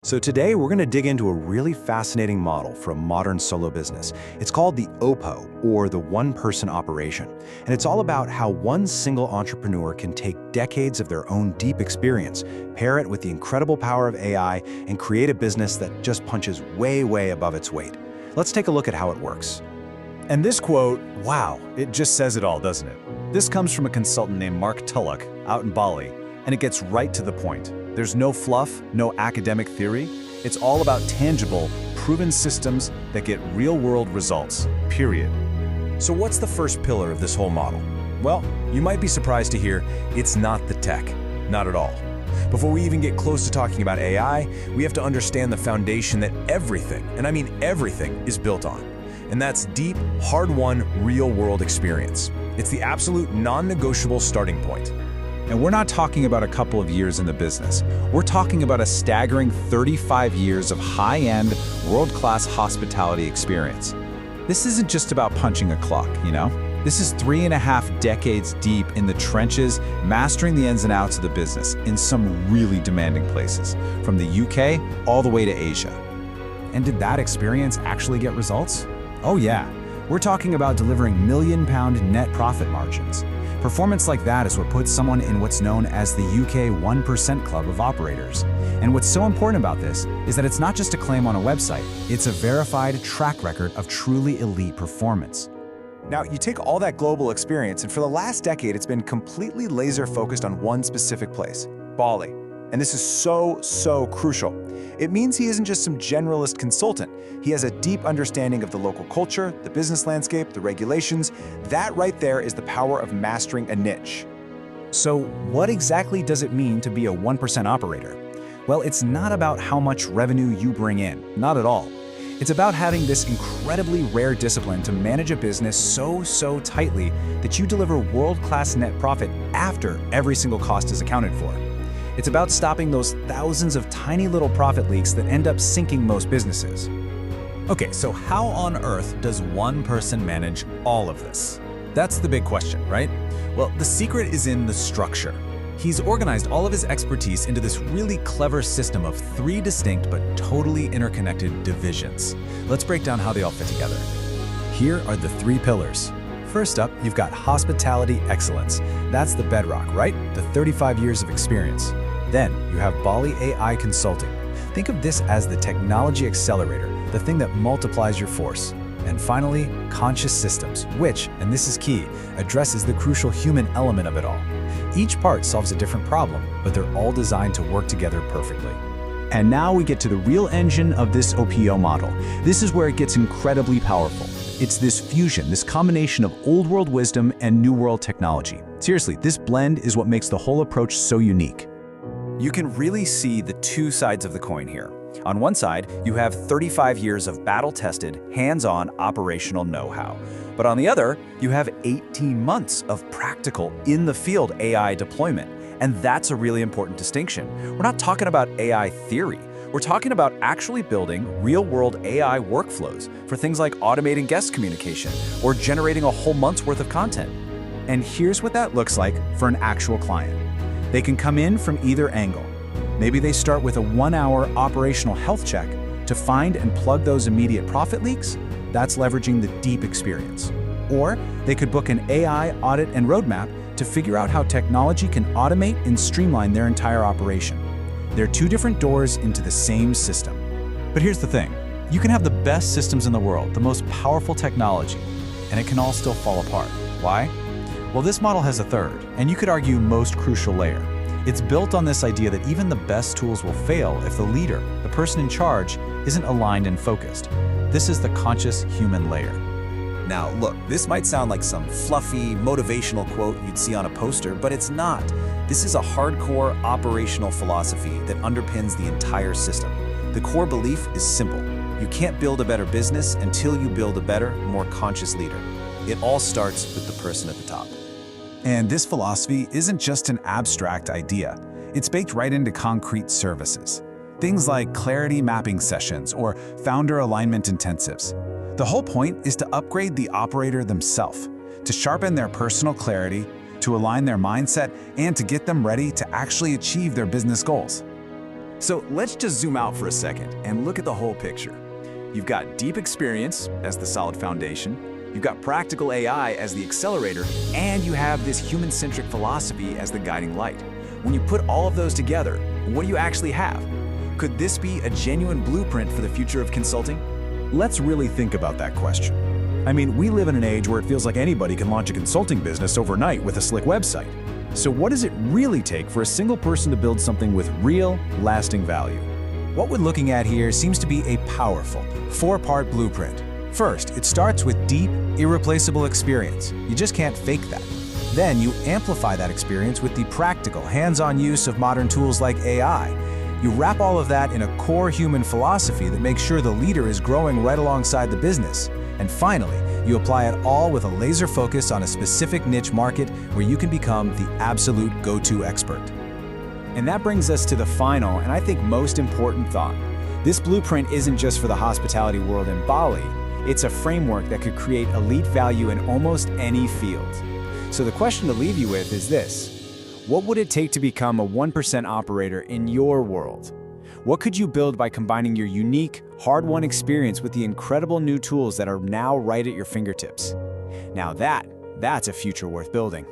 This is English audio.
So today we're going to dig into a really fascinating model for a modern solo business. It's called the OPO, or the one-person operation. And it's all about how one single entrepreneur can take decades of their own deep experience, pair it with the incredible power of AI, and create a business that just punches way, way above its weight. Let's take a look at how it works. And this quote, wow, it just says it all, doesn't it? This comes from a consultant named Mark Tulloch out in Bali, and it gets right to the point. There's no fluff, no academic theory. It's all about tangible, proven systems that get real-world results, period. So what's the first pillar of this whole model? Well, you might be surprised to hear it's not the tech, not at all. Before we even get close to talking about AI, we have to understand the foundation that everything, and I mean everything, is built on. And that's deep, hard-won, real-world experience. It's the absolute non-negotiable starting point. And we're not talking about a couple of years in the business. We're talking about a staggering 35 years of high-end, world-class hospitality experience. This isn't just about punching a clock, you know? This is 3.5 decades deep in the trenches, mastering the ins and outs of the business in some really demanding places, from the UK all the way to Asia. And did that experience actually get results? Oh yeah, we're talking about delivering million-pound net profit margins. Performance like that is what puts someone in what's known as the UK 1% Club of Operators. And what's so important about this is that it's not just a claim on a website, it's a verified track record of truly elite performance. Now, you take all that global experience, and for the last decade, it's been completely laser-focused on one specific place, Bali. And this is so crucial. It means he isn't just some generalist consultant. He has a deep understanding of the local culture, the business landscape, the regulations. That right there is the power of mastering a niche. So what exactly does it mean to be a 1% operator? Well, it's not about how much revenue you bring in, not at all. It's about having this incredibly rare discipline to manage a business so tightly that you deliver world-class net profit after every single cost is accounted for. It's about stopping those thousands of tiny little profit leaks that end up sinking most businesses. Okay, so how on earth does one person manage all of this? That's the big question, right? Well, the secret is in the structure. He's organized all of his expertise into this really clever system of 3 distinct but totally interconnected divisions. Let's break down how they all fit together. Here are the 3 pillars. First up, you've got hospitality excellence. That's the bedrock, right? The 35 years of experience. Then you have Bali AI Consulting. Think of this as the technology accelerator, the thing that multiplies your force. And finally, conscious systems, which, and this is key, addresses the crucial human element of it all. Each part solves a different problem, but they're all designed to work together perfectly. And now we get to the real engine of this OPO model. This is where it gets incredibly powerful. It's this fusion, this combination of old world wisdom and new world technology. Seriously, this blend is what makes the whole approach so unique. You can really see the 2 sides of the coin here. On one side, you have 35 years of battle-tested, hands-on operational know-how. But on the other, you have 18 months of practical, in-the-field AI deployment. And that's a really important distinction. We're not talking about AI theory. We're talking about actually building real-world AI workflows for things like automating guest communication or generating a whole month's worth of content. And here's what that looks like for an actual client. They can come in from either angle. Maybe they start with a 1-hour operational health check to find and plug those immediate profit leaks. That's leveraging the deep experience. Or they could book an AI audit and roadmap to figure out how technology can automate and streamline their entire operation. They're 2 different doors into the same system. But here's the thing. You can have the best systems in the world, the most powerful technology, and it can all still fall apart. Why? Well, this model has a third, and you could argue most crucial layer. It's built on this idea that even the best tools will fail if the leader, the person in charge, isn't aligned and focused. This is the conscious human layer. Now, look, this might sound like some fluffy, motivational quote you'd see on a poster, but it's not. This is a hardcore operational philosophy that underpins the entire system. The core belief is simple. You can't build a better business until you build a better, more conscious leader. It all starts with the person at the top. And this philosophy isn't just an abstract idea. It's baked right into concrete services. Things like clarity mapping sessions or founder alignment intensives. The whole point is to upgrade the operator themselves, to sharpen their personal clarity, to align their mindset, and to get them ready to actually achieve their business goals. So let's just zoom out for a second and look at the whole picture. You've got deep experience as the solid foundation, you've got practical AI as the accelerator, and you have this human-centric philosophy as the guiding light. When you put all of those together, what do you actually have? Could this be a genuine blueprint for the future of consulting? Let's really think about that question. I mean, we live in an age where it feels like anybody can launch a consulting business overnight with a slick website. So what does it really take for a single person to build something with real, lasting value? What we're looking at here seems to be a powerful, four-part blueprint. First, it starts with deep, irreplaceable experience. You just can't fake that. Then you amplify that experience with the practical, hands-on use of modern tools like AI. You wrap all of that in a core human philosophy that makes sure the leader is growing right alongside the business. And finally, you apply it all with a laser focus on a specific niche market where you can become the absolute go-to expert. And that brings us to the final and I think most important thought. This blueprint isn't just for the hospitality world in Bali, it's a framework that could create elite value in almost any field. So the question to leave you with is this: what would it take to become a 1% operator in your world? What could you build by combining your unique, hard-won experience with the incredible new tools that are now right at your fingertips? Now that's a future worth building.